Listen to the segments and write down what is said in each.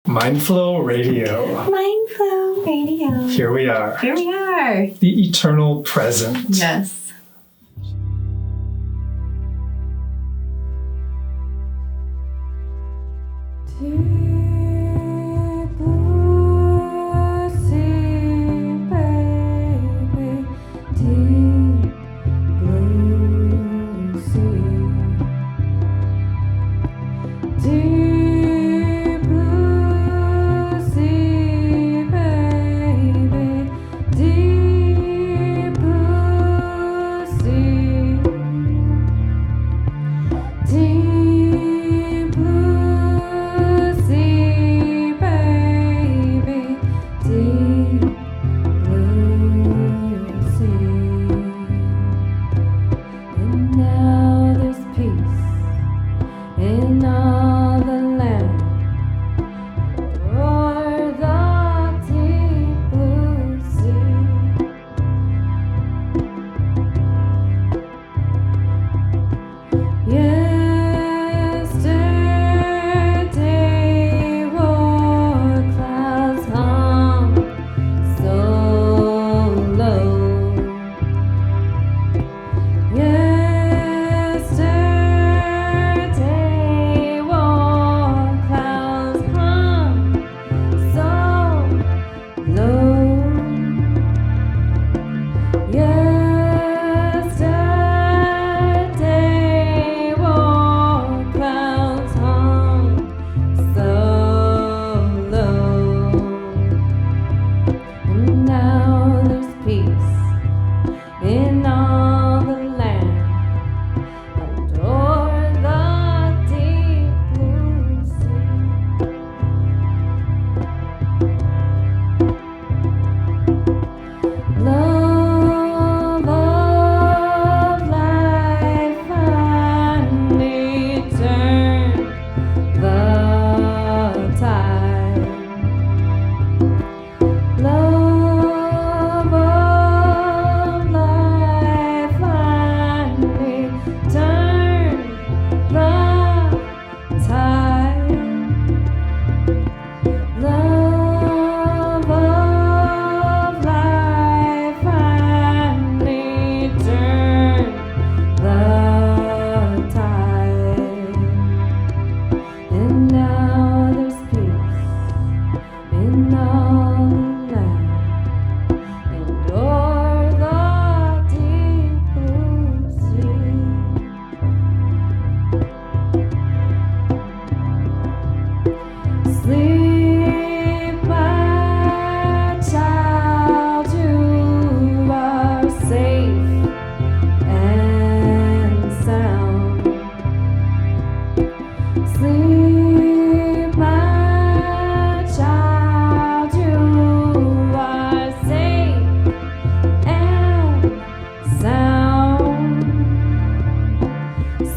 Mindflow Radio. Mindflow Radio. Here we are. Here we are. The eternal present. Yes.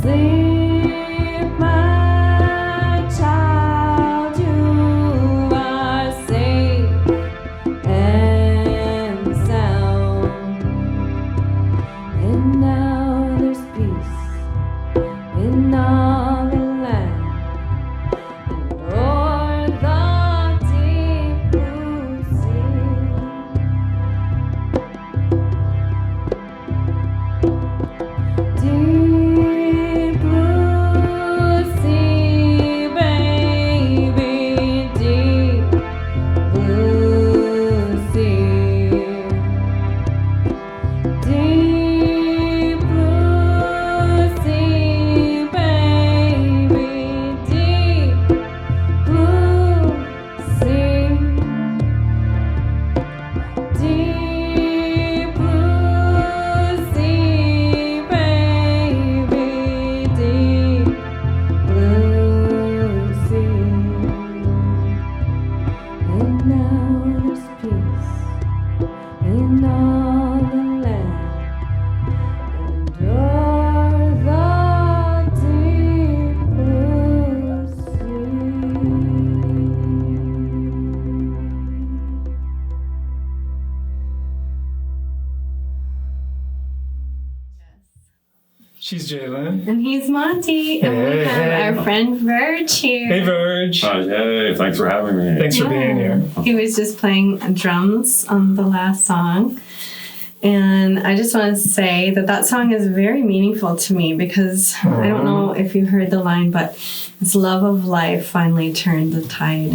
Sleep, my child, you She's Jalen. And he's Monte. And we have our friend Verge here. Hey, Verge. Yay, thanks for having me. Thanks for being here. He was just playing drums on the last song. And I just want to say that song is very meaningful to me because I don't know if you heard the line, but it's love of life finally turned the tide,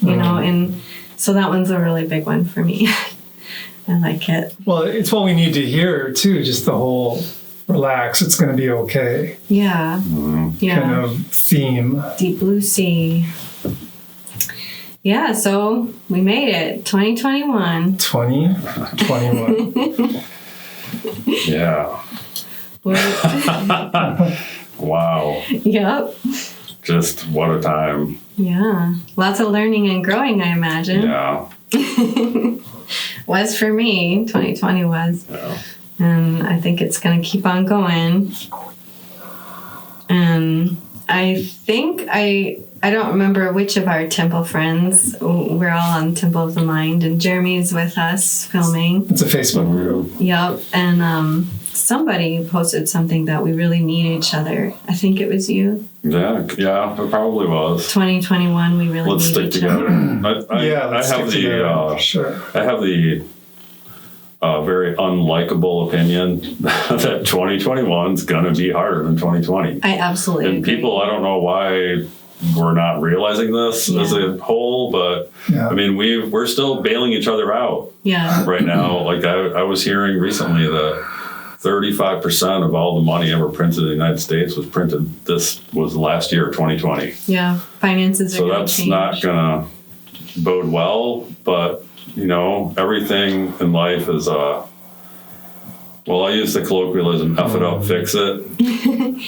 you know, and so that one's a really big one for me. I like it. Well, it's what we need to hear, too, just the whole relax, it's going to be okay Yeah. Yeah. kind of theme. Deep blue sea. Yeah, so we made it. 2021. 2021. Yeah. Wow. Yep. Just what a time. Yeah. Lots of learning and growing, I imagine. Yeah. Was for me. 2020 was. Yeah. And I think it's going to keep on going. And I think I don't remember which of our temple friends. We're all on Temple of the Mind, and Jeremy's with us filming. It's a Facebook group. Yep. And somebody posted something that we really need each other. I think it was you. Yeah, it probably was. 2021, we really Let's need stick each together. other. Let's stick together. Sure. I have the very unlikable opinion that 2021 is going to be harder than 2020. I absolutely And agree. people, I don't know why we're not realizing this as a whole, but I mean, we're still bailing each other out right now. Like I was hearing recently that 35% of all the money ever printed in the United States was last year, 2020. Yeah, finances are So going to that's change. not going to bode well, but you know, everything in life is, I use the colloquialism, F it up, fix it.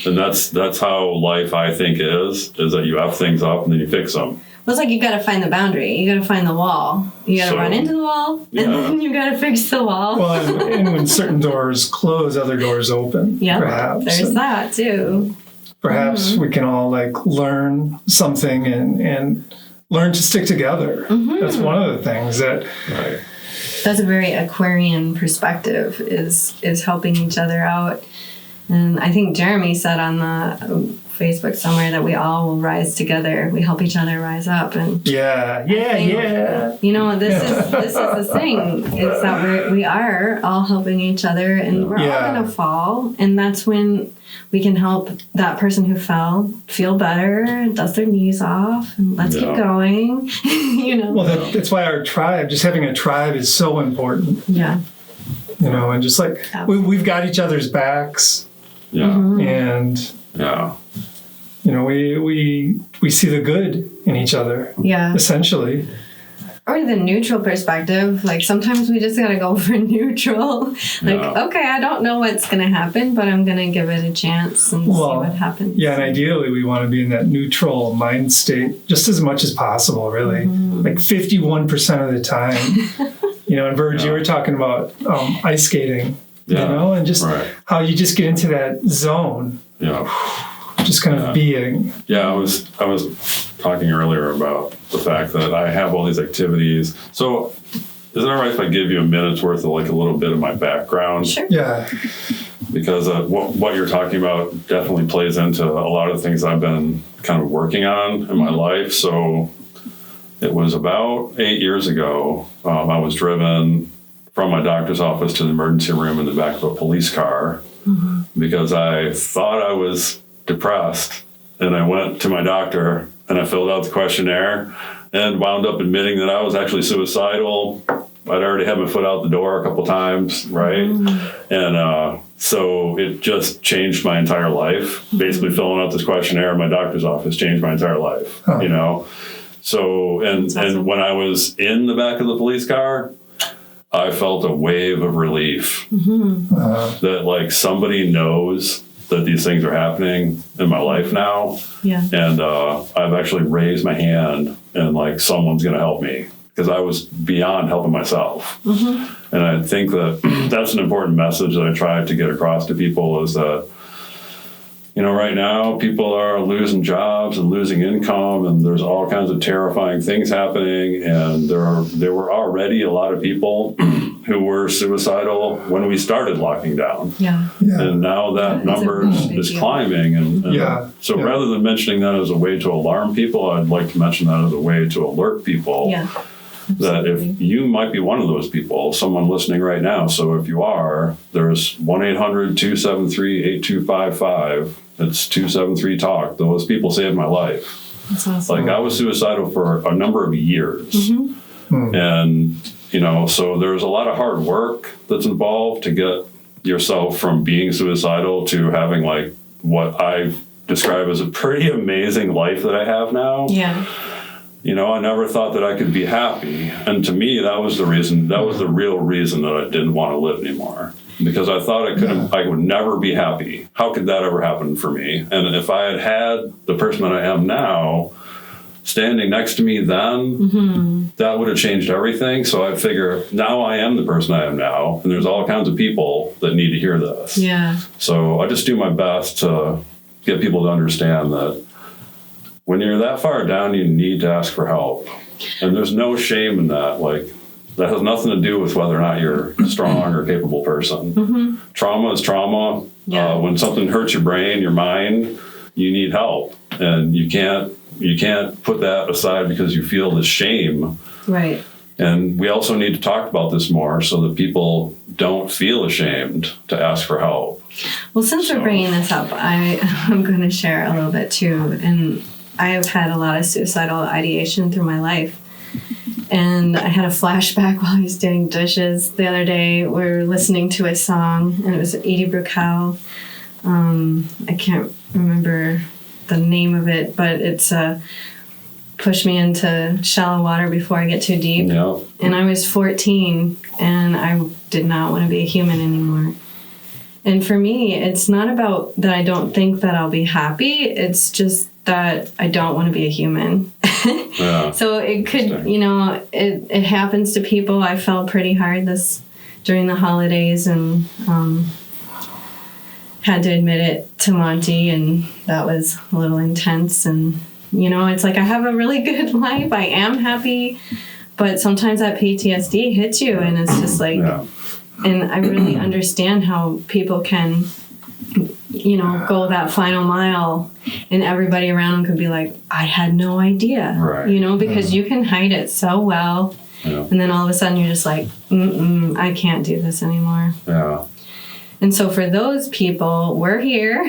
And that's how life, I think, is that you F things up and then you fix them. Well, it's like you got to find the boundary. You got to find the wall. You got to run into the wall, and then you got to fix the wall. Well, and when certain doors close, other doors open. Yeah, perhaps. there's that too. Perhaps we can all learn something and learn to stick together. That's one of the things that. Right. That's a very Aquarian perspective, is helping each other out. And I think Jeremy said on the Facebook somewhere that we all will rise together. We help each other rise up. And Yeah. you know, this is the thing, is that we are all helping each other, and we're all going to fall. And that's when we can help that person who fell feel better, dust their knees off, and let's keep going. You know. Well, that's why our tribe, just having a tribe, is so important. Yeah. You know, and just we've got each other's backs. Yeah. And you know, we see the good in each other. Yeah. Essentially. Or the neutral perspective. Like sometimes we just gotta go for neutral. Okay, I don't know what's gonna happen, but I'm gonna give it a chance and see what happens. Yeah, and ideally we want to be in that neutral mind state just as much as possible, really. Like 51% of the time. You know, and Verge, you were talking about ice skating. You know, and just how you just get into that zone. Yeah. Just kind of being. Yeah, I was talking earlier about the fact that I have all these activities. So is it all right if I give you a minute's worth of a little bit of my background? Sure. Yeah. Because what you're talking about definitely plays into a lot of the things I've been kind of working on in my life. So it was about 8 years ago. I was driven from my doctor's office to the emergency room in the back of a police car because I thought I was depressed. And I went to my doctor and I filled out the questionnaire and wound up admitting that I was actually suicidal. I'd already had my foot out the door a couple times, right? And so it just changed my entire life. Basically filling out this questionnaire in my doctor's office changed my entire life, you know? So, and when I was in the back of the police car, I felt a wave of relief that somebody knows that these things are happening in my life now. Yeah. And I've actually raised my hand and someone's going to help me because I was beyond helping myself. And I think that that's an important message that I try to get across to people is that, you know, right now people are losing jobs and losing income and there's all kinds of terrifying things happening. And there were already a lot of people who were suicidal when we started locking down. Yeah. And now that number is climbing. And so rather than mentioning that as a way to alarm people, I'd like to mention that as a way to alert people that if you might be one of those people, someone listening right now. So if you are, there's 1-800-273-8255. It's 273-TALK. Those people saved my life. That's awesome. Like I was suicidal for a number of years. And, you know, so there's a lot of hard work that's involved to get yourself from being suicidal to having like what I describe as a pretty amazing life that I have now. Yeah. You know, I never thought that I could be happy. And to me, that was the reason, that was the real reason that I didn't want to live anymore. Because I thought I would never be happy. How could that ever happen for me? And if I had the person that I am now standing next to me then, that would have changed everything. So I figure now I am the person I am now. And there's all kinds of people that need to hear this. Yeah. So I just do my best to get people to understand that when you're that far down, you need to ask for help. And there's no shame in that. Like, that has nothing to do with whether or not you're a strong or capable person. Trauma is trauma. Yeah. When something hurts your brain, your mind, you need help. And you can't put that aside because you feel this shame. Right. And we also need to talk about this more so that people don't feel ashamed to ask for help. Well, since we're bringing this up, I'm going to share a little bit too. And I have had a lot of suicidal ideation through my life. And I had a flashback while I was doing dishes the other day. We were listening to a song, and it was Edie Brickell. I can't remember the name of it, but it's Push Me Into Shallow Water Before I Get Too Deep. Yeah. And I was 14, and I did not want to be a human anymore. And for me, it's not about that I don't think that I'll be happy. It's just that I don't want to be a human. Yeah. So it could, you know, it happens to people. I fell pretty hard during the holidays and had to admit it to Monte, and that was a little intense. And, you know, it's like I have a really good life. I am happy, but sometimes that PTSD hits you, and it's just like, and I really understand how people can, you know, go that final mile, and everybody around them could be like, I had no idea, you know, because you can hide it so well. And then all of a sudden you're just like, I can't do this anymore. Yeah. And so for those people, we're here.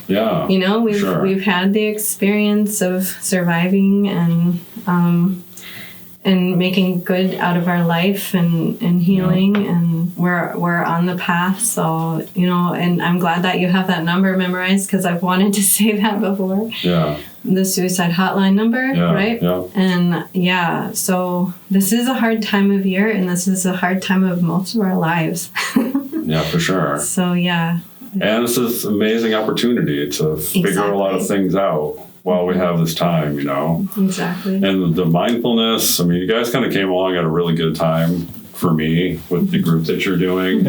Yeah. You know, we've had the experience of surviving and making good out of our life and healing, and we're on the path. So, you know, and I'm glad that you have that number memorized, because I've wanted to say that before. Yeah. The suicide hotline number, right? Yeah. And so this is a hard time of year, and this is a hard time of most of our lives. Yeah, for sure. So, yeah. And it's this amazing opportunity to figure a lot of things out while we have this time, you know. Exactly. And the mindfulness, I mean, you guys kind of came along at a really good time for me with the group that you're doing,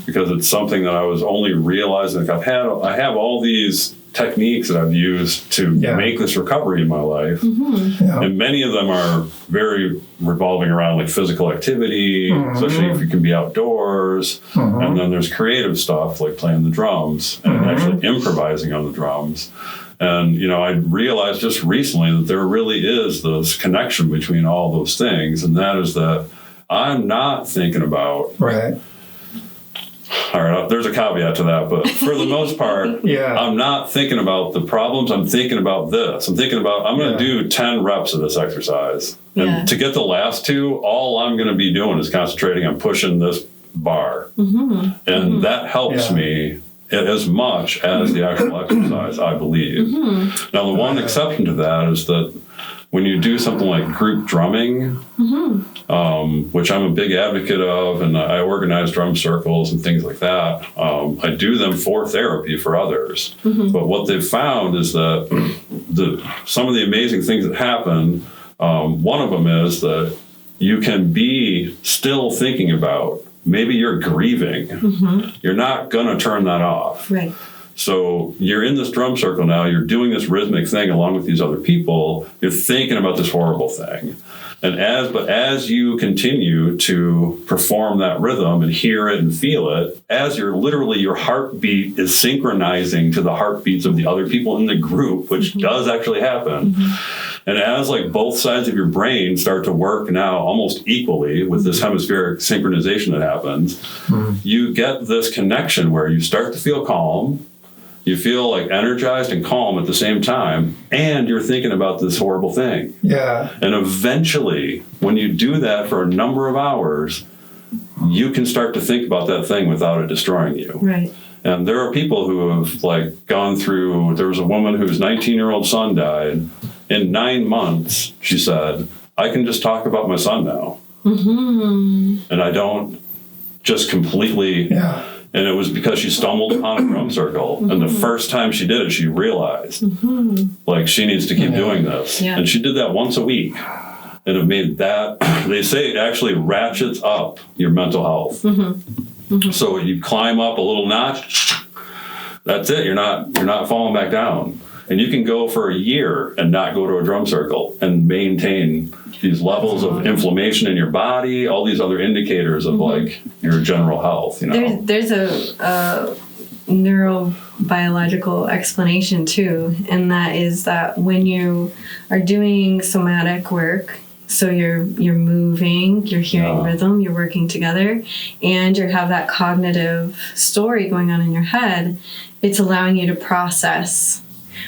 because it's something that I was only realizing. Like I have all these techniques that I've used to make this recovery in my life. And many of them are very revolving around like physical activity, especially if you can be outdoors. And then there's creative stuff like playing the drums and actually improvising on the drums. And, you know, I realized just recently that there really is this connection between all those things. And that is that I'm not thinking about... All right, there's a caveat to that, but for the most part, I'm not thinking about the problems. I'm thinking about this. I'm thinking about, I'm going to do 10 reps of this exercise. And to get the last 2, all I'm going to be doing is concentrating on pushing this bar. And that helps me as much as the actual exercise, I believe. Now, the one exception to that is that when you do something like group drumming, which I'm a big advocate of, and I organize drum circles and things like that, I do them for therapy for others. But what they've found is that some of the amazing things that happen, one of them is that you can be still thinking about, maybe you're grieving. You're not going to turn that off. Right. So you're in this drum circle now, you're doing this rhythmic thing along with these other people, you're thinking about this horrible thing. And as you continue to perform that rhythm and hear it and feel it, as your heartbeat is synchronizing to the heartbeats of the other people in the group, which does actually happen. And as like both sides of your brain start to work now almost equally with this hemispheric synchronization that happens, you get this connection where you start to feel calm. You feel like energized and calm at the same time, and you're thinking about this horrible thing. Yeah. And eventually, when you do that for a number of hours, you can start to think about that thing without it destroying you. Right. And there are people who have like gone through, there was a woman whose 19-year-old son died. In 9 months, she said, I can just talk about my son now. And I don't just completely... Yeah. And it was because she stumbled upon a drum circle. And the first time she did it, she realized, like, she needs to keep doing this. Yeah. And she did that once a week. And it made that, they say it actually ratchets up your mental health. So you climb up a little notch, that's it. You're not falling back down. And you can go for a year and not go to a drum circle and maintain these levels of inflammation in your body, all these other indicators of like your general health, you know. There's a neurobiological explanation too, and that is that when you are doing somatic work, so you're moving, you're hearing rhythm, you're working together, and you have that cognitive story going on in your head, it's allowing you to process.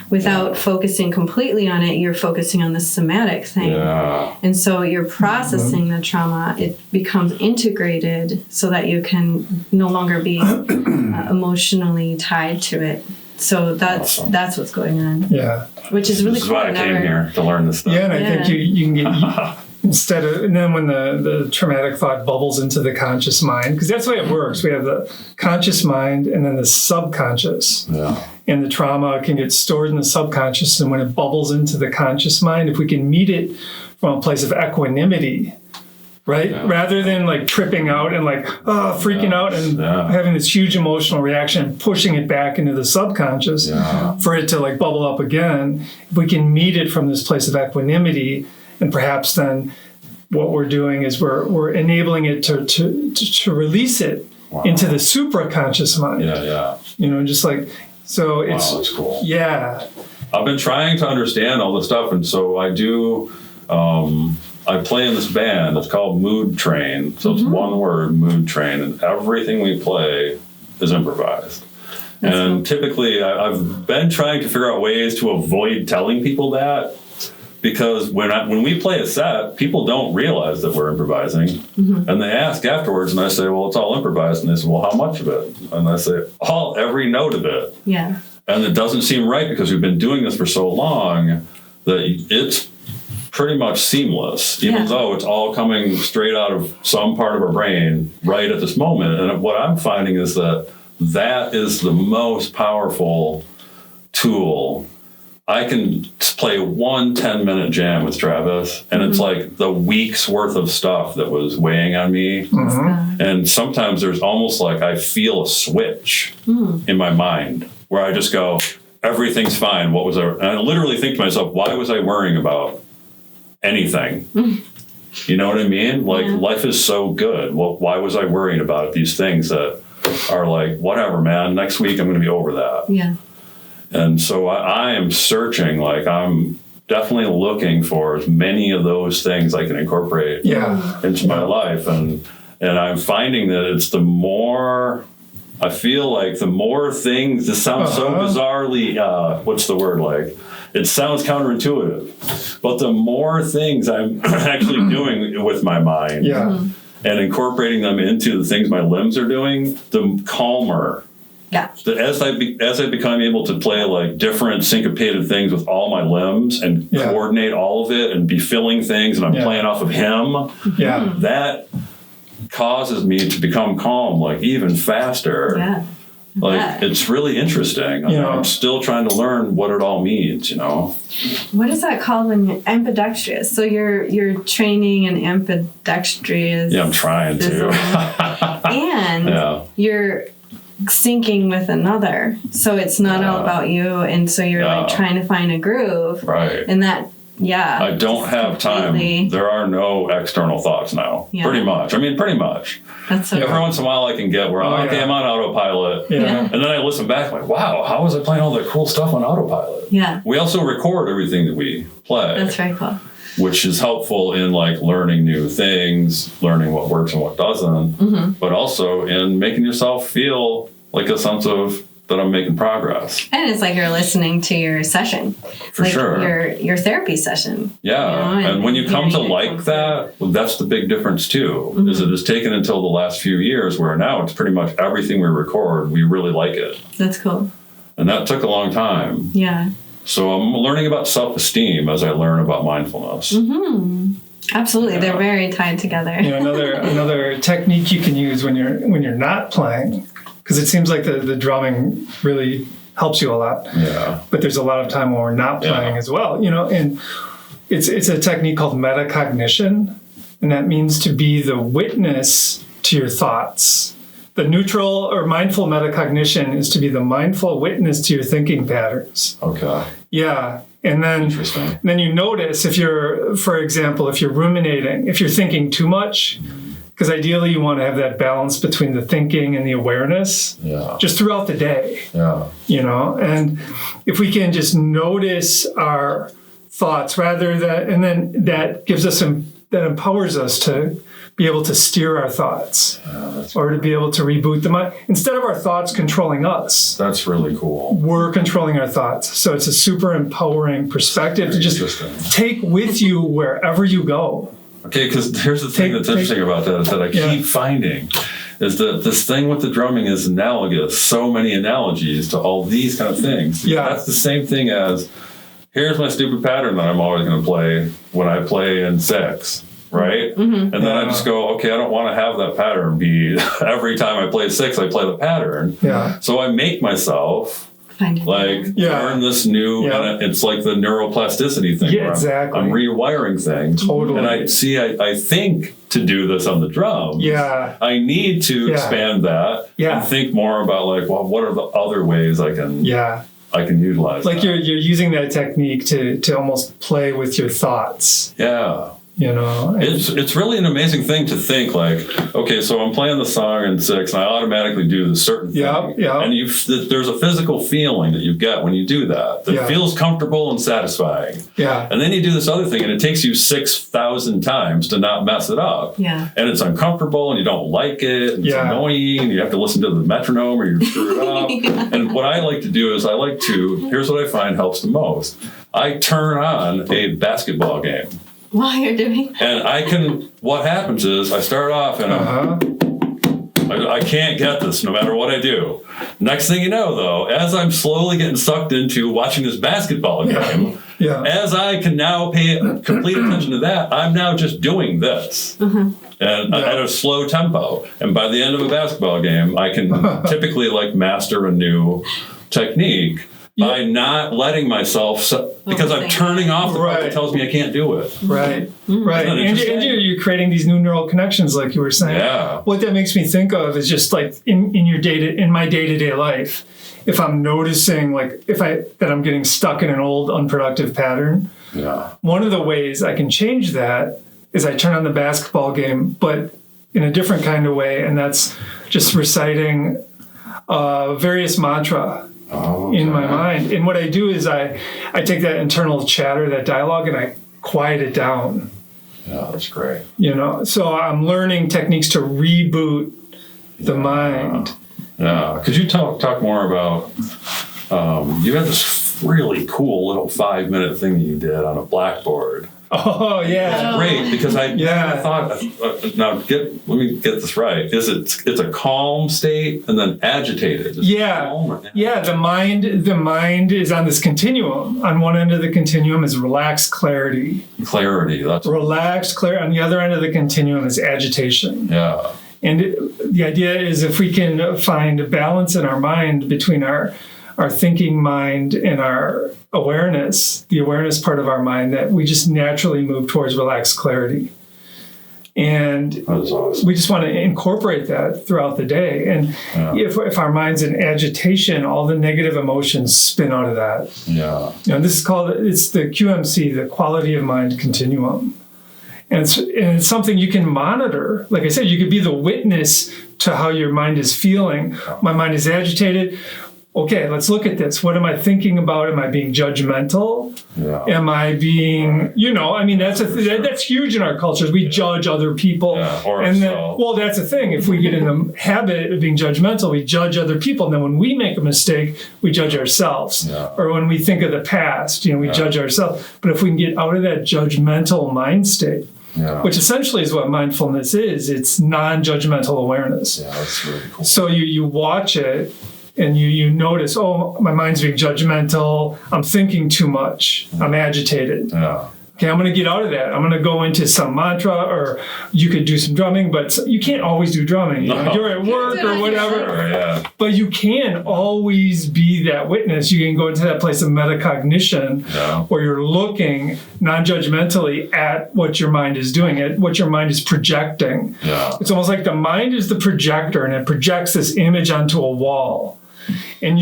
Without focusing completely on it, you're focusing on the somatic thing. Yeah. And so you're processing the trauma. It becomes integrated so that you can no longer be emotionally tied to it. So that's what's going on. Yeah. Which is really This is cool. why I came here, to learn this stuff. Yeah, and I think you can get... Instead of, and then when the traumatic thought bubbles into the conscious mind, because that's the way it works. We have the conscious mind and then the subconscious. Yeah. And the trauma can get stored in the subconscious. And when it bubbles into the conscious mind, if we can meet it from a place of equanimity, right? Yeah. Rather than like tripping out and like, freaking out and having this huge emotional reaction and pushing it back into the subconscious for it to like bubble up again. If we can meet it from this place of equanimity, and perhaps then what we're doing is we're enabling it to release it into the supraconscious mind. Yeah. You know, just like, so it's... Wow, that's cool. Yeah. I've been trying to understand all this stuff, and so I do... I play in this band. It's called Mood Train. So it's one word, Mood Train, and everything we play is improvised. And typically, I've been trying to figure out ways to avoid telling people that, because when we play a set, people don't realize that we're improvising. And they ask afterwards, and I say, well, it's all improvised. And they say, well, how much of it? And I say, every note of it. Yeah. And it doesn't seem right because we've been doing this for so long that it's pretty much seamless, even though it's all coming straight out of some part of our brain right at this moment. And what I'm finding is that is the most powerful tool. I can play one 10-minute jam with Travis, and it's like the week's worth of stuff that was weighing on me. And sometimes there's almost like I feel a switch in my mind where I just go, everything's fine. And I literally think to myself, why was I worrying about anything? You know what I mean? Like, life is so good. Well, why was I worrying about these things that are like, whatever, man, next week I'm going to be over that. Yeah. And so I am searching, like I'm definitely looking for as many of those things I can incorporate into my life. And I'm finding that it's the more, I feel like the more things, this sounds so bizarrely, what's the word, like, it sounds counterintuitive, but the more things I'm actually doing with my mind and incorporating them into the things my limbs are doing, the calmer. Yeah. As I become able to play like different syncopated things with all my limbs and coordinate all of it and be filling things and I'm playing off of him, that causes me to become calm like even faster. Yeah. Like it's really interesting. I'm still trying to learn what it all means, you know. What is that called when you're ambidextrous? So you're training in ambidextrous. Yeah, I'm trying to. And you're syncing with another, so it's not all about you, and so you're like trying to find a groove, right? And that I don't have time. There are no external thoughts now. Yeah. Pretty much. That's so Every once in a while I can get where I'm on autopilot. Yeah. And then I listen back like, wow, how was I playing all that cool stuff on autopilot? Yeah. We also record everything that we play. That's very cool. Which is helpful in like learning new things, learning what works and what doesn't, but also in making yourself feel like a sense of that I'm making progress. And it's like you're listening to your session. For sure. Your therapy session. Yeah. You know, and when you come to like that, that's the big difference too, is it has taken until the last few years where now it's pretty much everything we record, we really like it. That's cool. And that took a long time. Yeah. So I'm learning about self-esteem as I learn about mindfulness. Absolutely. They're very tied together. Another technique you can use when you're not playing, because it seems like the drumming really helps you a lot. Yeah. But there's a lot of time when we're not playing as well, and it's a technique called metacognition, and that means to be the witness to your thoughts. The neutral or mindful metacognition is to be the mindful witness to your thinking patterns. Okay. Yeah. And then you notice if you're, for example, if you're ruminating, if you're thinking too much, because ideally you want to have that balance between the thinking and the awareness just throughout the day. Yeah. And if we can just notice our thoughts and then that gives us that empowers us to be able to steer our thoughts or to be able to reboot the mind. Instead of our thoughts controlling us. That's really cool. We're controlling our thoughts. So it's a super empowering perspective to just take with you wherever you go. Okay, because here's the thing that's interesting about that is that I keep finding is that this thing with the drumming is analogous. So many analogies to all these kind of things. Yeah. That's the same thing as, here's my stupid pattern that I'm always going to play when I play in 6. Right? And then I just go, okay, I don't want to have that pattern be every time I play 6, I play the pattern. Yeah. So I make myself learn this new, and it's like the neuroplasticity thing. Yeah, exactly. I'm rewiring things. Totally. And I think to do this on the drums. Yeah. I need to expand that and think more about like, well, what are the other ways I can utilize like that? you're using that technique to almost play with your thoughts. Yeah. It's really an amazing thing to think like, okay, so I'm playing the song in 6 and I automatically do this certain thing. And there's a physical feeling that you get when you do that feels comfortable and satisfying. Yeah. And then you do this other thing and it takes you 6,000 times to not mess it up. Yeah. And it's uncomfortable and you don't like it and it's annoying and you have to listen to the metronome or you screw it up. And what I like to do is here's what I find helps the most. I turn on a basketball game. While you're doing that. And what happens is I start off and I can't get this no matter what I do. Next thing you know, though, as I'm slowly getting sucked into watching this basketball game, as I can now pay complete attention to that, I'm now just doing this. And at a slow tempo. And by the end of a basketball game, I can typically like master a new technique. By not letting myself, because I'm turning off the part that tells me I can't do it. Right. And you're creating these new neural connections, like you were saying. Yeah. What that makes me think of is just like in my day-to-day life, if I'm noticing that I'm getting stuck in an old unproductive pattern. Yeah. One of the ways I can change that is I turn on the basketball game, but in a different kind of way, and that's just reciting various mantra. In my mind. And what I do is I take that internal chatter, that dialogue, and I quiet it down. Yeah, that's great. So I'm learning techniques to reboot the mind. Yeah. Could you talk more about, you had this really cool little 5-minute thing that you did on a blackboard. Oh, yeah. It's great because I thought, let me get this right. It's a calm state and then agitated. The mind is on this continuum. On one end of the continuum is relaxed clarity. That's relaxed clarity. On the other end of the continuum is agitation. Yeah. And the idea is if we can find a balance in our mind between our thinking mind and our awareness, the awareness part of our mind, that we just naturally move towards relaxed clarity. And That's awesome. we just want to incorporate that throughout the day. And if our mind's in agitation, all the negative emotions spin out of that. Yeah. And this is it's the QMC, the quality of mind continuum. And it's something you can monitor. Like I said, you could be the witness to how your mind is feeling. My mind is agitated. Okay, let's look at this. What am I thinking about? Am I being judgmental? Yeah. Am I being, that's huge in our cultures. We judge other people. Yeah, or and ourselves. that's the thing. If we get in the habit of being judgmental, we judge other people. And then when we make a mistake, we judge ourselves. Yeah. Or when we think of the past, we judge ourselves. But if we can get out of that judgmental mind state, which essentially is what mindfulness is, it's non-judgmental awareness. Yeah, that's really cool. So you watch it, and you notice, my mind's being judgmental. I'm thinking too much. I'm agitated. Yeah. Okay, I'm going to get out of that. I'm going to go into some mantra, or you could do some drumming, but you can't always do drumming. You're at work or whatever. But you can always be that witness. You can go into that place of metacognition where you're looking non-judgmentally at what your mind is doing, at what your mind is projecting. Yeah. It's almost like the mind is the projector, and it projects this image onto a wall. And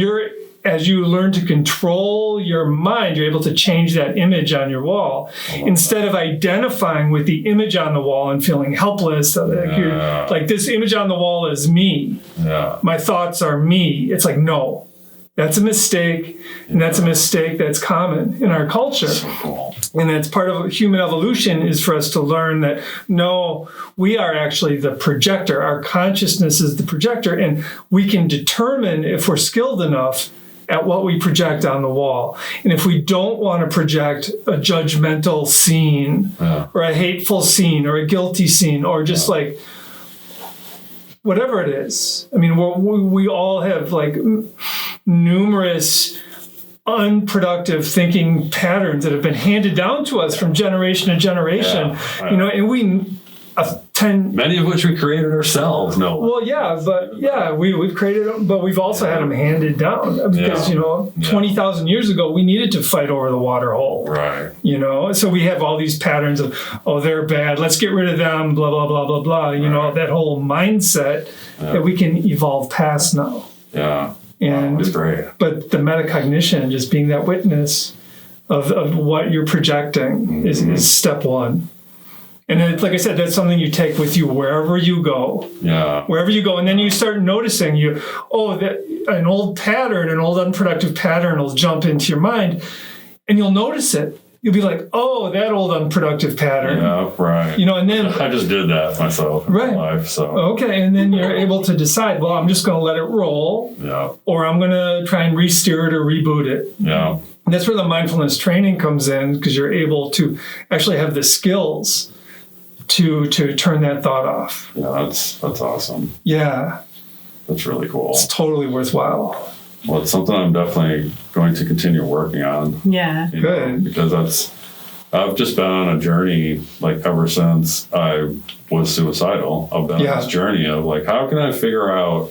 as you learn to control your mind, you're able to change that image on your wall. Instead of identifying with the image on the wall and feeling helpless, like this image on the wall is me. Yeah. My thoughts are me. It's like, no, that's a mistake. And that's a mistake that's common in our culture. So cool. And that's part of human evolution, is for us to learn that, no, we are actually the projector. Our consciousness is the projector. And we can determine, if we're skilled enough, at what we project on the wall. And if we don't want to project a judgmental scene or a hateful scene or a guilty scene or just like whatever it is. I mean, we all have like numerous unproductive thinking patterns that have been handed down to us from generation to generation. And we many of which we created ourselves. No. Well, we've created them, but we've also had them handed down because 20,000 years ago we needed to fight over the water hole. Right. So we have all these patterns of, they're bad, let's get rid of them, blah blah blah blah blah. That whole mindset that we can evolve past now. Yeah. And it's great. But the metacognition, just being that witness of what you're projecting, is step one. And then, like I said, that's something you take with you wherever you go. Yeah. Wherever you go. And then you start noticing that an old pattern, an old unproductive pattern will jump into your mind, and you'll notice it. You'll be like, that old unproductive pattern. Yeah, right. And then I just did that myself in my life. So okay, and then you're able to decide, well, I'm just going to let it roll. Yeah. Or I'm going to try and re-steer it or reboot it. Yeah. And that's where the mindfulness training comes in, because you're able to actually have the skills to turn that thought off. Yeah, that's awesome. Yeah. That's really cool. It's totally worthwhile. Well, it's something I'm definitely going to continue working on. Yeah. Good. Because I've just been on a journey, like, ever since I was suicidal. I've been on this journey of, like, how can I figure out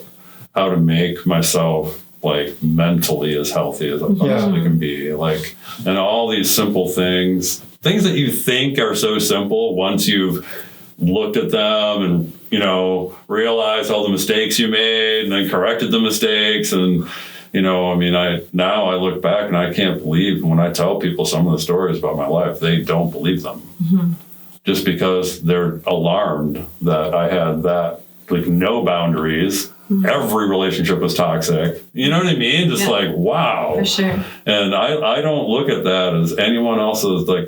how to make myself, like, mentally as healthy as I possibly can be? Like, and all these simple things that you think are so simple, once you've looked at them and, realized all the mistakes you made and then corrected the mistakes. And, I look back and I can't believe when I tell people some of the stories about my life, they don't believe them. Mm-hmm. Just because they're alarmed that I had that, like, no boundaries. Mm-hmm. Every relationship was toxic. You know what I mean? Just like, wow. For sure. And I don't look at that as anyone else's, like,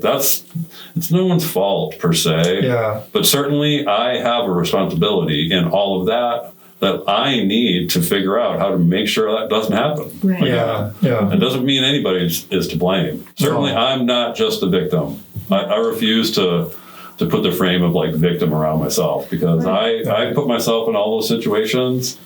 it's no one's fault per se. Yeah. But certainly I have a responsibility in all of that I need to figure out how to make sure that doesn't happen. Right. Yeah. It doesn't mean anybody is to blame. Certainly I'm not just a victim. I refuse to put the frame of, like, victim around myself, because I put myself in all those situations.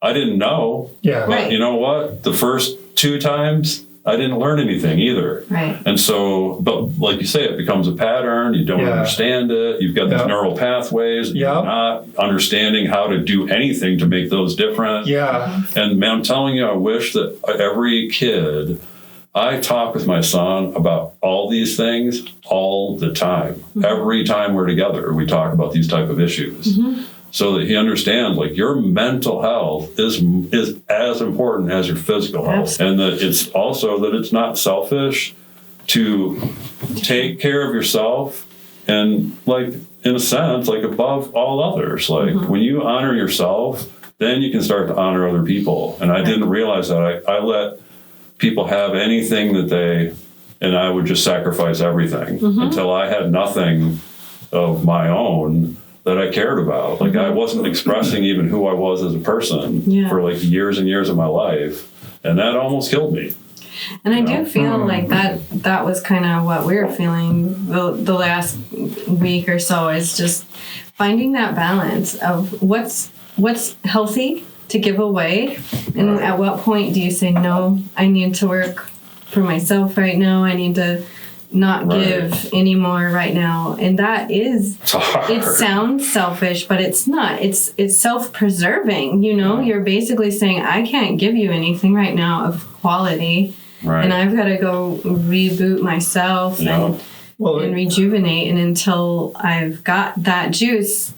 I didn't know. Yeah. But you know what? The first 2 times, I didn't learn anything either. Right. And so, but like you say, it becomes a pattern. You don't understand it. You've got these neural pathways. You're not understanding how to do anything to make those different. Yeah. And man, I'm telling you, I wish that every kid I talk with my son about all these things all the time. Mm-hmm. Every time we're together, we talk about these type of issues. Mm-hmm. So that he understands, like, your mental health is as important as your physical health. And that it's also that it's not selfish to take care of yourself and, like, in a sense, like, above all others. Like, when you honor yourself, then you can start to honor other people. And I didn't realize that. I let people have anything that and I would just sacrifice everything until I had nothing of my own that I cared about. Like, I wasn't expressing even who I was as a person for, like, years and years of my life. And that almost killed me. And I do feel like that was kind of what we were feeling the last week or so, is just finding that balance of what's healthy to give away, and at what point do you say, no, I need to work for myself right now, I need to not give anymore right now. And that is, it sounds selfish, but it's not. It's self-preserving, you know? You're basically saying, I can't give you anything right now of quality, and I've got to go reboot myself and rejuvenate. And until I've got that juice,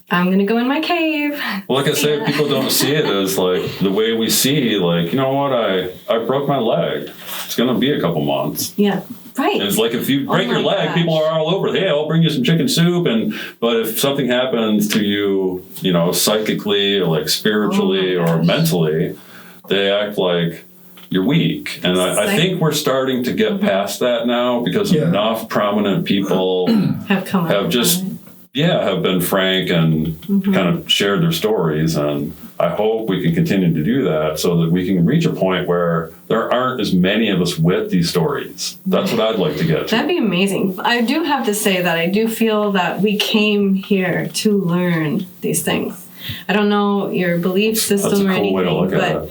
I'm going to go in my cave. Well, like I say, people don't see it as, like, the way we see, like, you know what, I broke my leg. It's going to be a couple months. Yeah. Right. And it's like, if you break your leg, people are all over. Hey, I'll bring you some chicken soup. But if something happens to you, you know, psychically or, like, spiritually or mentally, they act like you're weak. And I think we're starting to get past that now, because enough prominent people have been frank and kind of shared their stories. And I hope we can continue to do that so that we can reach a point where there aren't as many of us with these stories. That's what I'd like to get to. That'd be amazing. I do have to say that I do feel that we came here to learn these things. I don't know your belief system or anything, but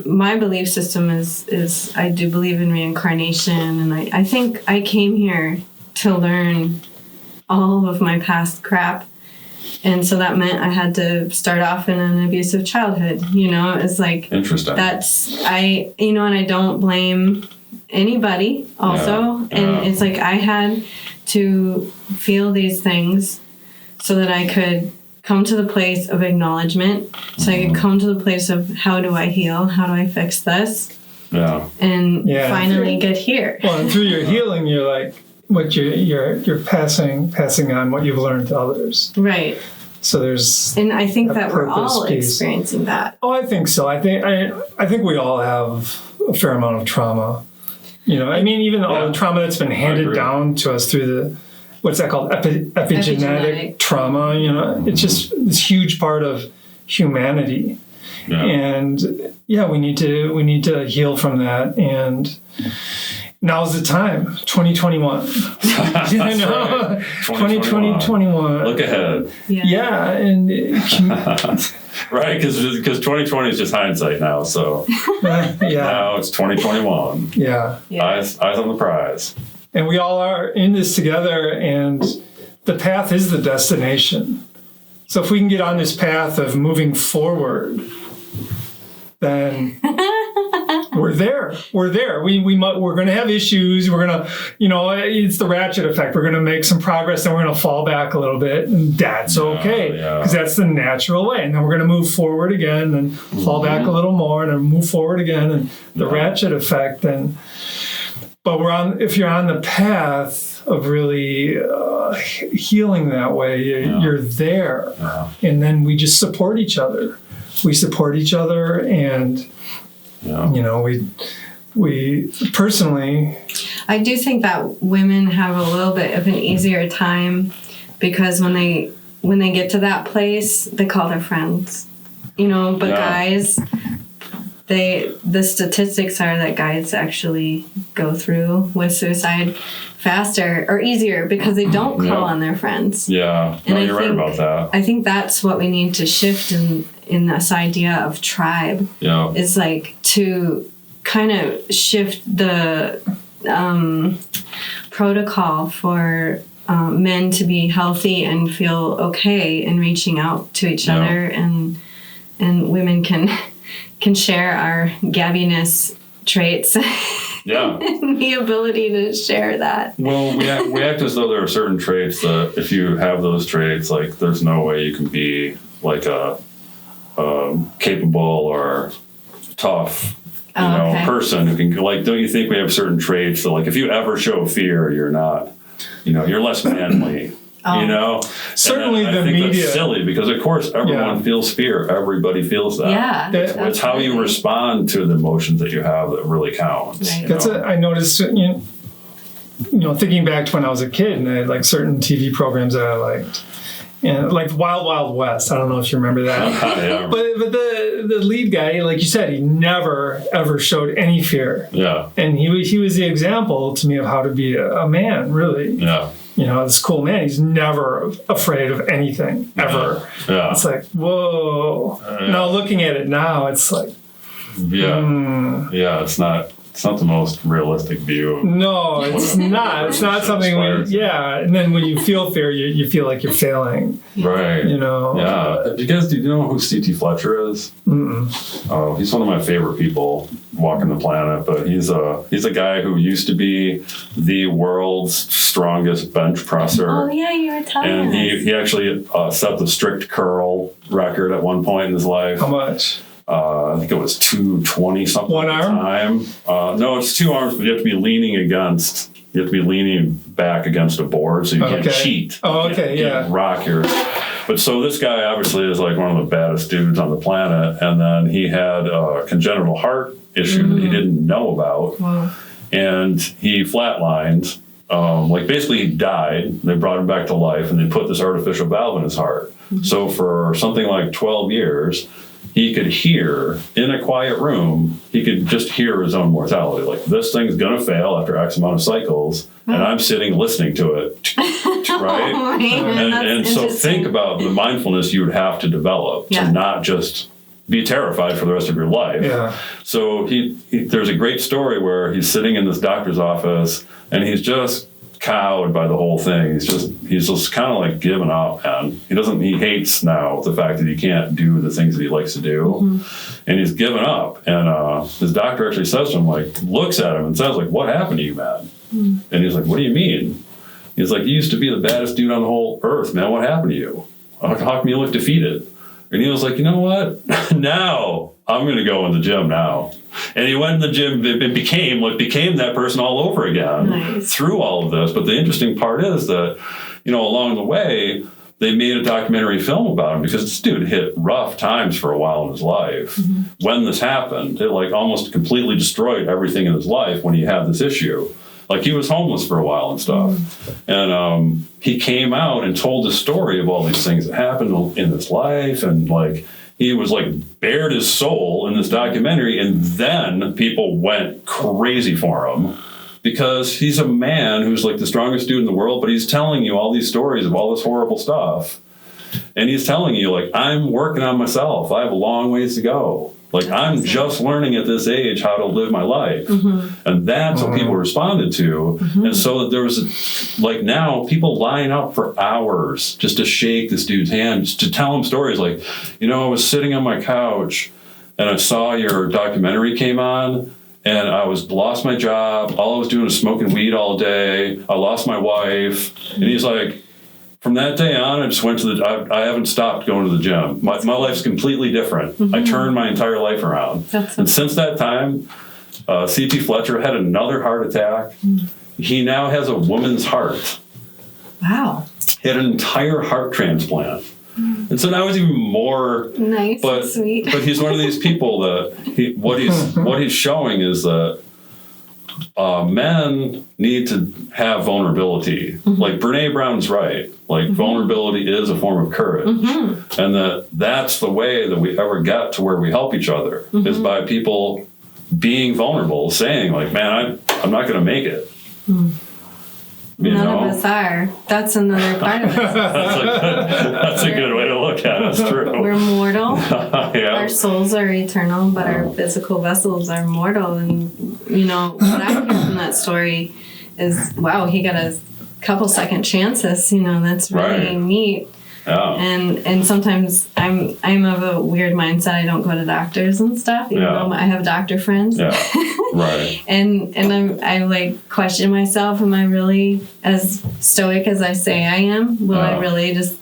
my belief system is I do believe in reincarnation, and I think I came here to learn all of my past crap. And so that meant I had to start off in an abusive childhood. You know, it's like, interesting. And I don't blame anybody also. And it's like, I had to feel these things so that I could come to the place of acknowledgement. So I could come to the place of, how do I heal? How do I fix this? Yeah. And finally get here. Well, and through your healing, you're like, what you're passing on what you've learned to others. Right. So there's, and I think that we're all experiencing that. Oh, I think so. I think we all have a fair amount of trauma. You know, I mean, even all the trauma that's been handed down to us through the, what's that called, epigenetic trauma. You know, it's just this huge part of humanity. Yeah. And we need to heal from that. And now's the time, 2021. I know, right. 2021. Look ahead. Yeah, and right, because 2020 is just hindsight now. So now it's 2021. Yeah. Eyes on the prize. And we all are in this together, and the path is the destination. So if we can get on this path of moving forward, then we're there. We're there. We're going to have issues. We're going to, it's the ratchet effect. We're going to make some progress, and we're going to fall back a little bit, and that's okay, because that's the natural way. And then we're going to move forward again, and fall back a little more, and then move forward again, and the ratchet effect. But if you're on the path of really healing that way, you're there, and then we just support each other. We support each other, and we personally, I do think that women have a little bit of an easier time, because when they get to that place, they call their friends, but guys, the statistics are that guys actually go through with suicide faster or easier because they don't call on their friends. Yeah, and you're right about that. I think that's what we need to shift in this idea of tribe. Yeah, is like to kind of shift the protocol for men to be healthy and feel okay in reaching out to each other, and women can share our gabbiness traits. Yeah. The ability to share that. Well, we act as though there are certain traits that if you have those traits, like there's no way you can be like a capable or tough, person who can, like, don't you think we have certain traits that, like, if you ever show fear, you're not, you're less manly. Certainly I the think media. that's silly because, of course, everyone feels fear. Everybody feels that. Yeah. It's how you respond to the emotions that you have that really counts. Right. I noticed, thinking back to when I was a kid and I had like certain TV programs that I liked. And like Wild Wild West. I don't know if you remember that. Yeah. But the lead guy, like you said, he never ever showed any fear. Yeah. And he was the example to me of how to be a man, really. Yeah. This cool man. He's never afraid of anything, ever. Yeah. It's like, whoa. Now looking at it now, it's like, yeah, it's not the most realistic view. No, it's not. It's not something and then when you feel fear, you feel like you're failing. Right. Yeah. Do you know who C.T. Fletcher is? Mm-mm. Oh, he's one of my favorite people walking the planet, but he's a guy who used to be the world's strongest bench presser. Oh yeah, you were telling us. And he actually set the strict curl record at one point in his life. How much? I think it was 220 something. One at the arm? time. No, it's 2 arms, but you have to be leaning back against a board, so you can't cheat. Oh, okay, you can't rock your. But so this guy obviously is like one of the baddest dudes on the planet, and then he had a congenital heart issue that he didn't know about, and he flatlined. Basically he died. They brought him back to life, and they put this artificial valve in his heart. Mm-hmm. So for something like 12 years. He could hear in a quiet room, he could just hear his own mortality. Like, this thing's going to fail after X amount of cycles, and I'm sitting listening to it. Right? Oh, man, and so think about the mindfulness you would have to develop to not just be terrified for the rest of your life. Yeah. So there's a great story where he's sitting in this doctor's office, and he's just cowed by the whole thing. He's just kind of like giving up, and he hates now the fact that he can't do the things that he likes to do, and he's given up. And his doctor actually says to him, like, looks at him and says, like, what happened to you, man? And he's like, what do you mean? He's like, you used to be the baddest dude on the whole earth, man. What happened to you? How come you look defeated? And he was like, you know what? Now I'm going to go in the gym now. And he went in the gym. It became that person all over again through all of this. But the interesting part is that, along the way, they made a documentary film about him because this dude hit rough times for a while in his life. Mm-hmm. When this happened, it like almost completely destroyed everything in his life when he had this issue. Like, he was homeless for a while and stuff. And he came out and told the story of all these things that happened in his life. And, like, he was, like, bared his soul in this documentary. And then people went crazy for him because he's a man who's, like, the strongest dude in the world. But he's telling you all these stories of all this horrible stuff. And he's telling you, like, I'm working on myself. I have a long ways to go. Like, I'm just learning at this age how to live my life. Mm-hmm. And that's what people responded to. Mm-hmm. And so there was, like, now people line up for hours just to shake this dude's hand, just to tell him stories like, I was sitting on my couch and I saw your documentary came on and I lost my job. All I was doing was smoking weed all day. I lost my wife. And he's like, from that day on, I just went to I haven't stopped going to the gym. My life's completely different. Mm-hmm. I turned my entire life around. And since that time, C.T. Fletcher had another heart attack. Mm. He now has a woman's heart. Wow. He had an entire heart transplant. Mm. And so now he's even more nice and sweet. But he's one of these people that what he's showing is that men need to have vulnerability. Mm-hmm. Like, Brene Brown's right. Like, vulnerability is a form of courage. Mm-hmm. And that's the way that we ever get to where we help each other, is by people being vulnerable, saying, like, man, I'm not going to make it. Mm. None of us are. That's another part of it. That's a good way to look at it. It's true. We're mortal. Yeah. Our souls are eternal, but our physical vessels are mortal. And, what I hear from that story is, wow, he got a couple second chances. That's really neat. Yeah. And sometimes I'm of a weird mindset. I don't go to doctors and stuff, even though I have doctor friends. Yeah. Right. and I like question myself, am I really as stoic as I say I am? Will I really just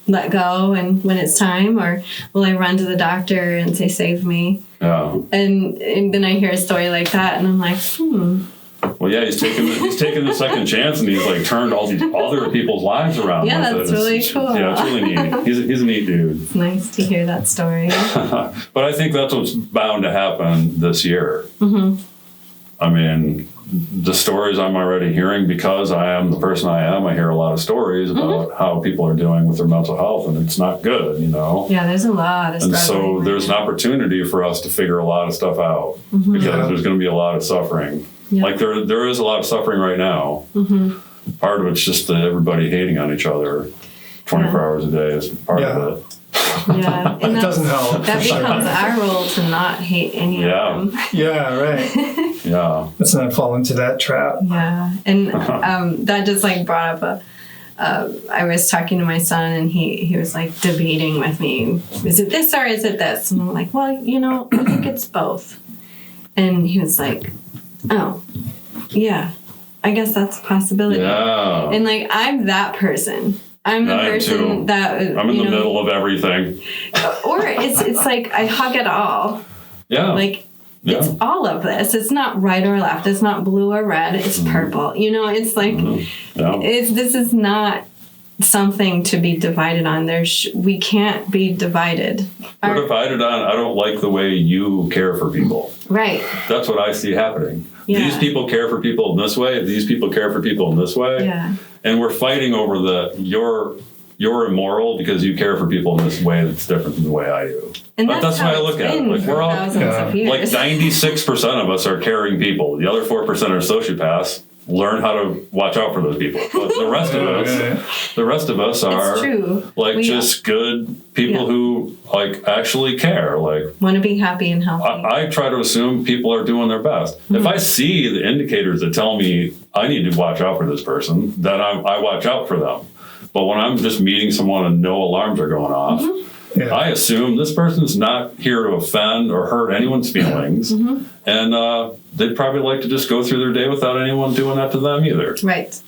let go and when it's time, or will I run to the doctor and say, save me? Yeah. And then I hear a story like that and I'm like, Well, yeah, he's taking the second chance, and he's like turned all these other people's lives around. Yeah, with that's really cool. Yeah, it's really neat. He's a neat dude. It's nice to hear that story. But I think that's what's bound to happen this year. Mm-hmm. I mean, the stories I'm already hearing, because I am the person I am, I hear a lot of stories about how people are doing with their mental health, and it's not good, you know? Yeah, there's a lot of And so struggling there's an opportunity for us to figure a lot of stuff out, because there's going to be a lot of suffering. Yeah. Like there is a lot of suffering right now. Mm-hmm. Part of it's just everybody hating on each other 24 hours a day is part of it. Yeah, and It doesn't help. That becomes our role to not hate any of them. Yeah, right. Yeah. Let's not fall into that trap. Yeah, and that just like brought up I was talking to my son and he was like debating with me, is it this or is it this? And I'm like, well, you know, I think it's both. And he was like, oh, yeah, I guess that's a possibility. Yeah. And like, I'm that person. I'm the person that I'm in the middle of everything. Or it's like I hug it all. Yeah. Like it's all of this. It's not right or left. It's not blue or red. It's purple. You know, it's like this is not something to be divided on. We can't be divided. We're divided on, I don't like the way you care for people. Right. That's what I see happening. Yeah. These people care for people in this way. These people care for people in this way. Yeah. And we're fighting over you're immoral because you care for people in this way that's different than the way I do. And but that's why I look at it. Like we're all of years. like 96% of us are caring people. The other 4% are sociopaths. Learn how to watch out for those people. But the rest of us are like just good people who like actually care. Like want to be happy and healthy. I try to assume people are doing their best. Mm-hmm. If I see the indicators that tell me I need to watch out for this person, then I watch out for them. But when I'm just meeting someone and no alarms are going off, I assume this person's not here to offend or hurt anyone's feelings. And they'd probably like to just go through their day without anyone doing that to them either. Right.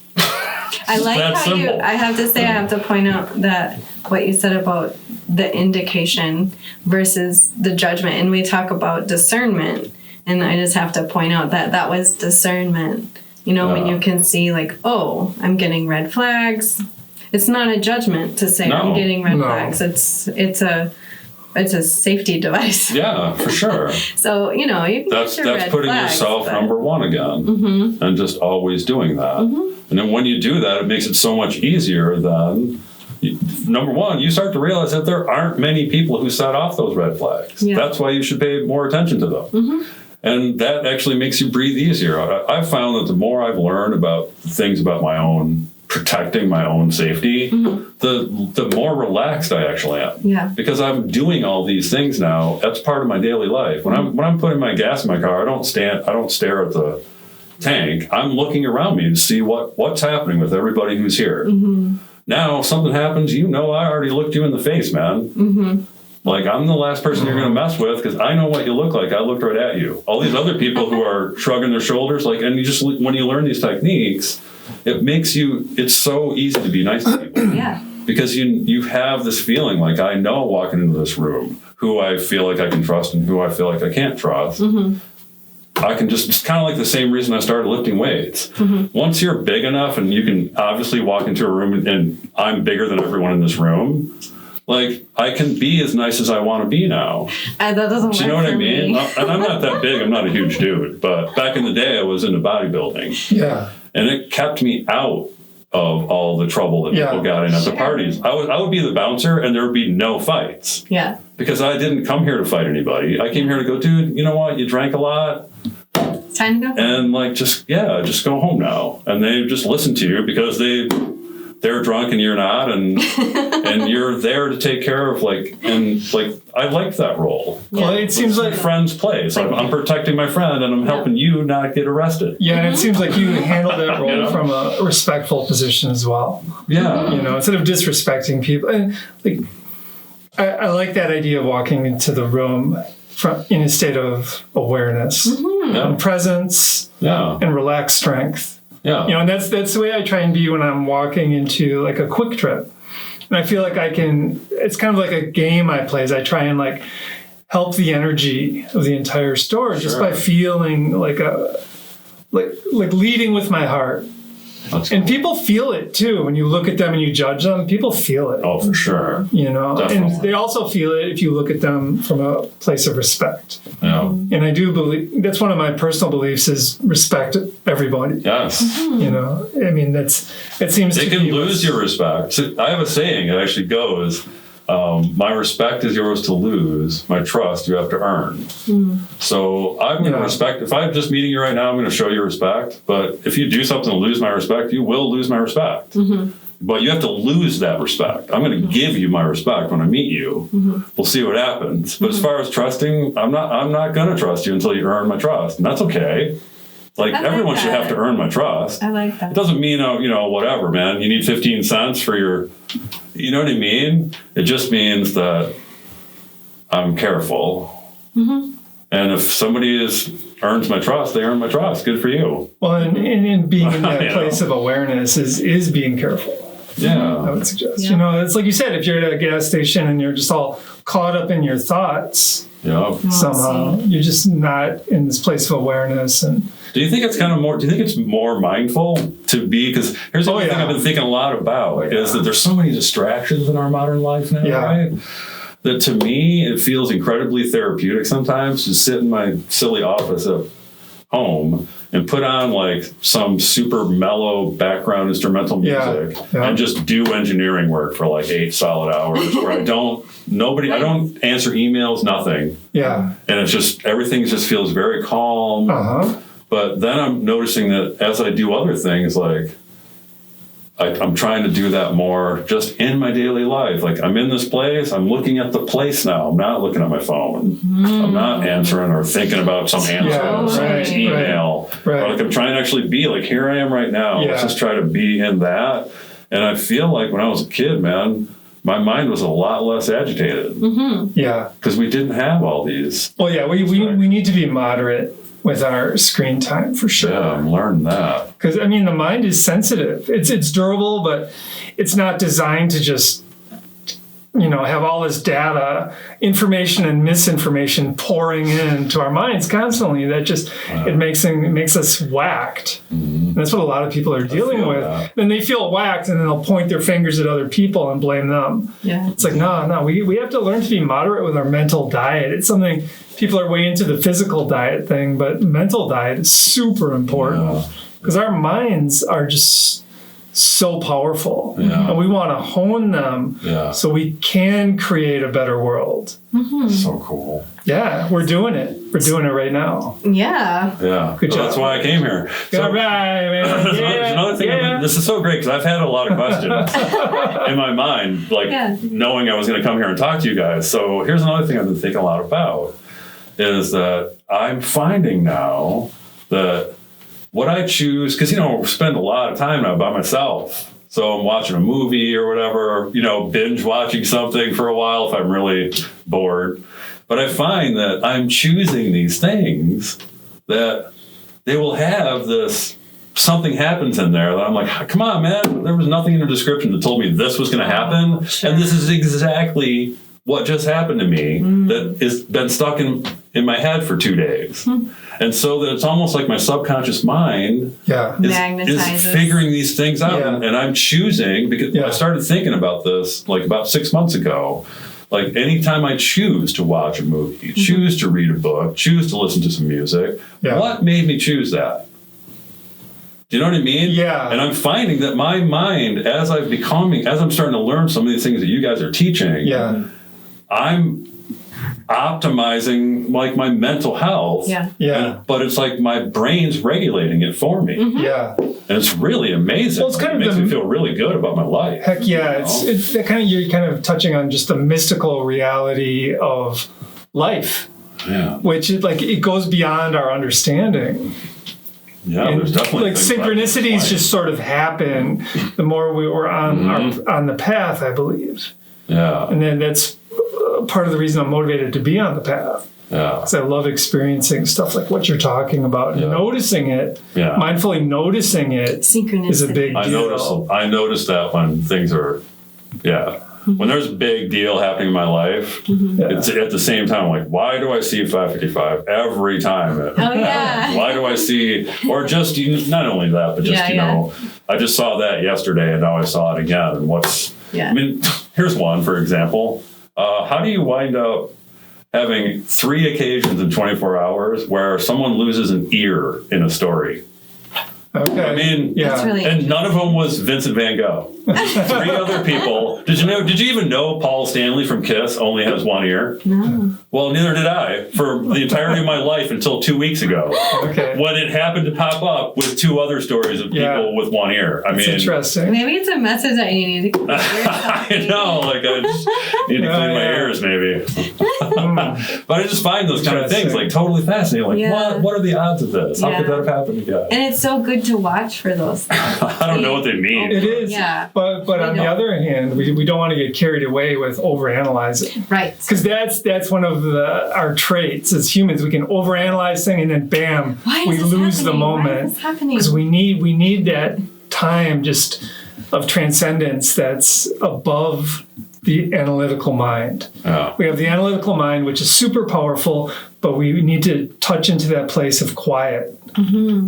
I like how simple. I have to point out that what you said about the indication versus the judgment. And we talk about discernment. And I just have to point out that was discernment. You know, when you can see like, oh, I'm getting red flags. It's not a judgment to say I'm getting red flags. It's a safety device. Yeah, for sure. So, you know, you can that's red putting flags, yourself number one again, and just always doing that. And then when you do that, it makes it so much easier than number one, you start to realize that there aren't many people who set off those red flags. Yeah. That's why you should pay more attention to them. And that actually makes you breathe easier. I've found that the more I've learned about things about my own protecting my own safety, the more relaxed I actually am. Yeah. Because I'm doing all these things now. That's part of my daily life. When I'm putting my gas in my car, I don't stare at the tank. I'm looking around me to see what's happening with everybody who's here. Now, if something happens, I already looked you in the face, man. Like, I'm the last person you're going to mess with because I know what you look like. I looked right at you. All these other people who are shrugging their shoulders, like, and when you learn these techniques, it's so easy to be nice to people. Yeah. Because you have this feeling like, I know walking into this room who I feel like I can trust and who I feel like I can't trust. I can it's kind of like the same reason I started lifting weights. Once you're big enough and you can obviously walk into a room and I'm bigger than everyone in this room, like, I can be as nice as I want to be now. That doesn't work. Do you know what I mean? Me. And I'm not that big. I'm not a huge dude. But back in the day, I was into bodybuilding. Yeah. And it kept me out of all the trouble that people got in at the parties. I would be the bouncer and there would be no fights. Yeah. Because I didn't come here to fight anybody. I came here to go, dude, you know what? You drank a lot. It's time to go. And like, just go home now. And they just listen to you because they they're drunk and you're not, and and you're there to take care of I like that role. Well, it seems like friend's place. I'm protecting my friend and I'm helping you not get arrested. Yeah, and it seems like you handle that role from a respectful position as well. Yeah. Instead of disrespecting people. And I like that idea of walking into the room in a state of awareness, and presence, and relaxed strength. Yeah. And that's the way I try and be when I'm walking into like a quick trip. And I feel like it's kind of like a game I play, as I try and like help the energy of the entire store just by feeling like leading with my heart. And people feel it too. When you look at them and you judge them, people feel it. Oh, for sure. Definitely. And they also feel it if you look at them from a place of respect. Yeah. And I do believe that's one of my personal beliefs is respect everybody. Yes. I mean, it seems they can lose your respect. So I have a saying that actually goes, my respect is yours to lose. My trust you have to earn. So I'm going to respect. If I'm just meeting you right now, I'm going to show you respect. But if you do something to lose my respect, you will lose my respect. But you have to lose that respect. I'm going to give you my respect when I meet you. We'll see what happens. But as far as trusting, I'm not going to trust you until you earn my trust, and that's okay. Everyone should have to earn my trust. I like that. It doesn't mean, whatever, man. You need 15 cents for your, you know what I mean? It just means that I'm careful. And if somebody earns my trust, they earn my trust. Good for you. Well, and being in that place of awareness is being careful. Yeah. I would suggest. It's like you said, if you're at a gas station and you're just all caught up in your thoughts, somehow you're just not in this place of awareness. And do you think it's more mindful to be, because here's the only thing I've been thinking a lot about is that there's so many distractions in our modern life now, right? That to me, it feels incredibly therapeutic sometimes to sit in my silly office at home and put on some super mellow background instrumental music and just do engineering work for 8 solid hours where I don't answer emails, nothing. Yeah. And it's just, everything just feels very calm. But then I'm noticing that as I do other things, I'm trying to do that more just in my daily life. I'm in this place, I'm looking at the place now. I'm not looking at my phone. I'm not answering or thinking about some answer or some email. Right. I'm trying to actually be here I am right now. Let's just try to be in that. And I feel like when I was a kid, man, my mind was a lot less agitated. Yeah. Because we didn't have all these. Well, yeah, we need to be moderate with our screen time for sure. Yeah, I'm learning that. Because the mind is sensitive. It's durable, but it's not designed to just have all this data, information and misinformation pouring into our minds constantly. That just it makes us whacked. And that's what a lot of people are dealing with. And they feel whacked, and then they'll point their fingers at other people and blame them. Yeah, it's no. We have to learn to be moderate with our mental diet. It's something. People are way into the physical diet thing, but mental diet is super important because our minds are just so powerful and we want to hone them so we can create a better world. So cool. Yeah, we're doing it. We're doing it right now. Yeah. Yeah. Good job. That's why I came here. All right, man. Another thing, this is so great because I've had a lot of questions in my mind, knowing I was going to come here and talk to you guys. So here's another thing I've been thinking a lot about. Is that I'm finding now that what I choose, because, spend a lot of time now by myself. So I'm watching a movie or whatever, binge watching something for a while if I'm really bored. But I find that I'm choosing these things that they will have this, something happens in there that I'm like, come on, man, there was nothing in the description that told me this was going to happen. And this is exactly what just happened to me that has been stuck in my head for 2 days. And so that it's almost like my subconscious mind is figuring these things out. And I'm choosing, because I started thinking about this about 6 months ago. Anytime I choose to watch a movie, choose to read a book, choose to listen to some music, what made me choose that? Do you know what I mean? Yeah. And I'm finding that my mind, as I'm starting to learn some of these things that you guys are teaching, I'm optimizing like my mental health. Yeah. But it's like my brain's regulating it for me. Yeah. And it's really amazing. Well, it's kind it of makes me feel really good about my life. Heck yeah. It's that kind of, you're kind of touching on just the mystical reality of life. Yeah. Which is like, it goes beyond our understanding. Yeah, And there's definitely like things about synchronicities life. just sort of happen the more we were on the path, I believe. Yeah. And then that's part of the reason I'm motivated to be on the path. Yeah. Because I love experiencing stuff like what you're talking about and noticing it, mindfully noticing it Synchronicity is a big deal. I notice that when things are, when there's a big deal happening in my life, it's at the same time, like, why do I see 555 every time? Why do I see, or just, not only that, but just, I just saw that yesterday and now I saw it again. And I mean, here's one, for example. How do you wind up having 3 occasions in 24 hours where someone loses an ear in a story? Okay. I mean, That's really and none of them was Vincent Van Gogh. 3 other people. Did you even know Paul Stanley from Kiss only has 1 ear? No. Well, neither did I for the entirety of my life until 2 weeks ago. Okay. When it happened to pop up with 2 other stories of people with 1 ear. I mean, interesting. Maybe it's a message that you need to I know, like I just need to clean my ears maybe. But I just find those kind of things like totally fascinating. Like, what are the odds of this? How could that have happened again? And it's so good to watch for those things. I don't know what they mean. It is. Yeah. But on the other hand, we don't want to get carried away with overanalyzing. Right. Because that's one of our traits as humans. We can overanalyze things and then bam, we lose the moment. Because we need that time just of transcendence that's above the analytical mind. We have the analytical mind, which is super powerful, but we need to touch into that place of quiet,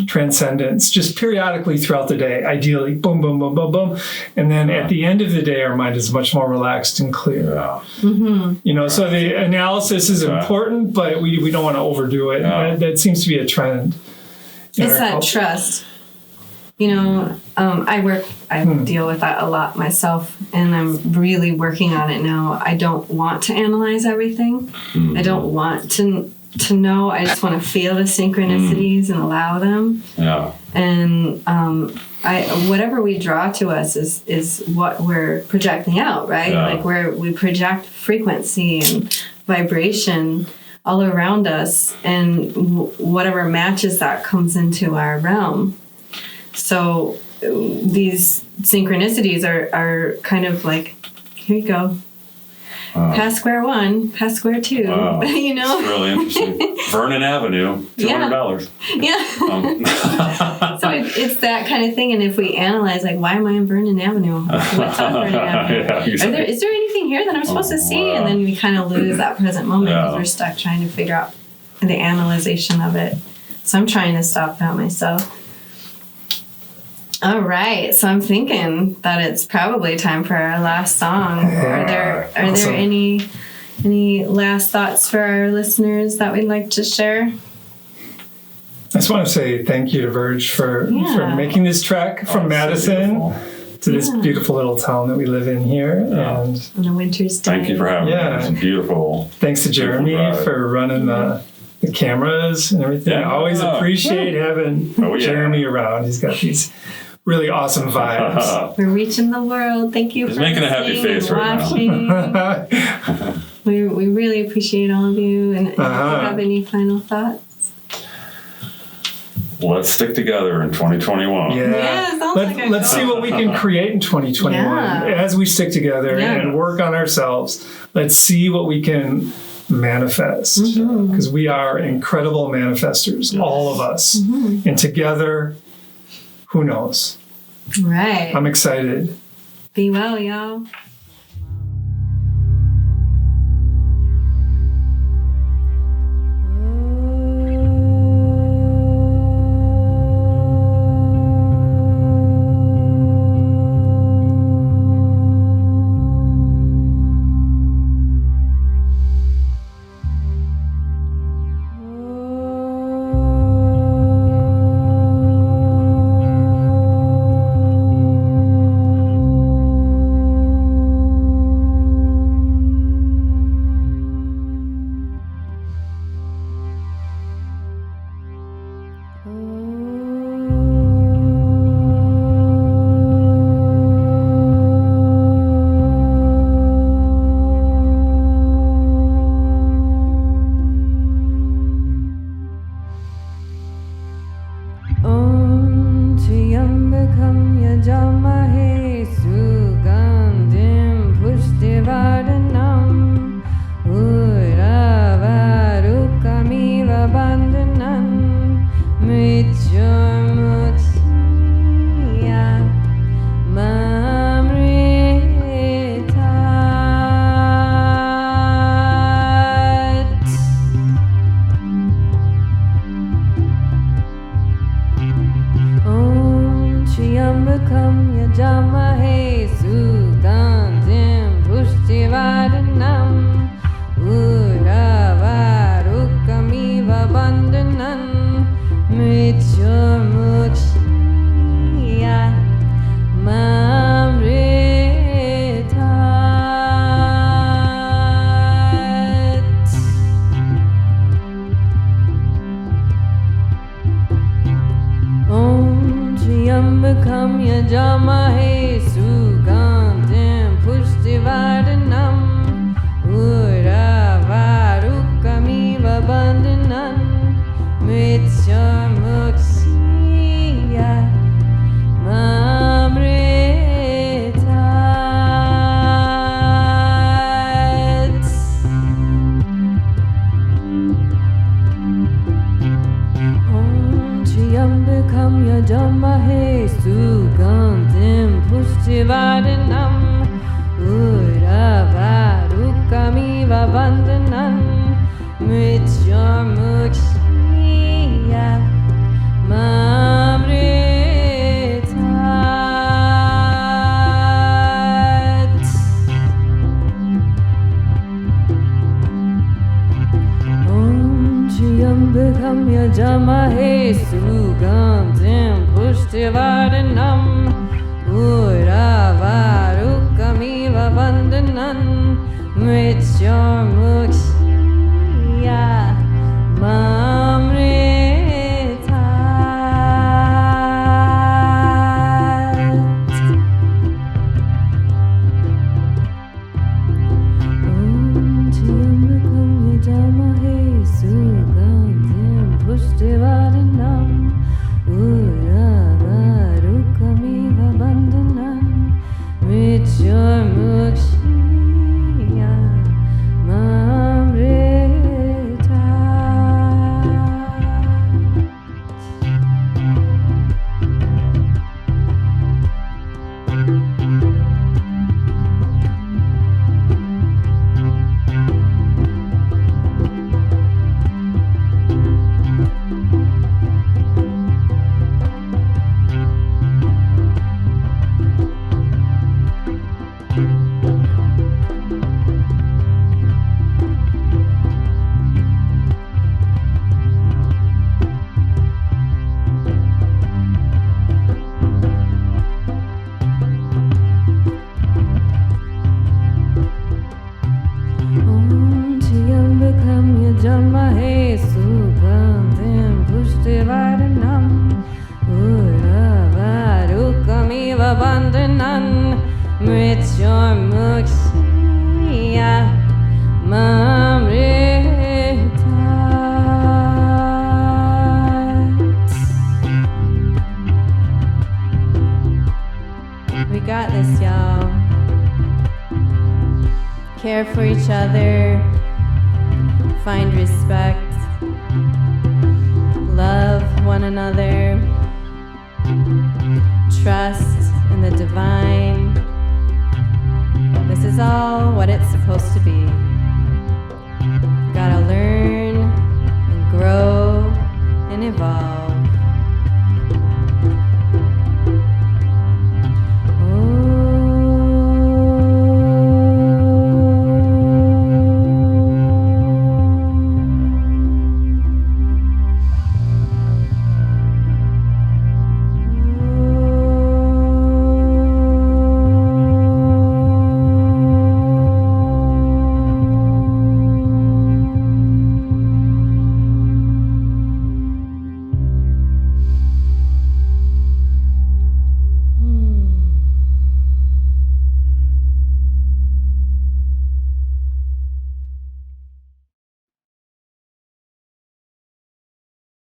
transcendence, just periodically throughout the day, ideally, boom, boom, boom, boom, boom. And then at the end of the day, our mind is much more relaxed and clear. So the analysis is important, but we don't want to overdo it. That seems to be a trend. It's that trust. I deal with that a lot myself, and I'm really working on it now. I don't want to analyze everything. I don't want to know. I just want to feel the synchronicities and allow them. Yeah. And whatever we draw to us is what we're projecting out, right? Like where we project frequency and vibration all around us, and whatever matches that comes into our realm. So these synchronicities are kind of like, here you go. Past square one, past square two. Wow. It's really interesting. Vernon Avenue, $200. So it's that kind of thing. And if we analyze, like, why am I on Vernon Avenue? What's on Vernon Avenue? Is there anything here that I'm supposed to see? And then we kind of lose that present moment because we're stuck trying to figure out the analyzation of it. So I'm trying to stop that myself. All right, so I'm thinking that it's probably time for our last song. Are there any last thoughts for our listeners that we'd like to share? I just want to say thank you to Verge for making this trek from Madison to this beautiful little town that we live in here. And on a winter's day. Thank you for having me. It's beautiful. Thanks to Jeremy for running the cameras and everything. I always appreciate having Jeremy around. He's got these really awesome vibes. We're reaching the world. Thank you for making a happy face right now. we really appreciate all of you. And if you have any final thoughts? Let's stick together in 2021. Let's see what we can create in 2021 as we stick together and work on ourselves. Let's see what we can manifest, because we are incredible manifestors, all of us. And together, who knows? Right. I'm excited. Be well, y'all. jamahe sugandhim pushtivardhanam uravarukamiva vandanan mrityormukshiya We got this, y'all. Care for each other. Find respect. Love one another. Trust in the divine.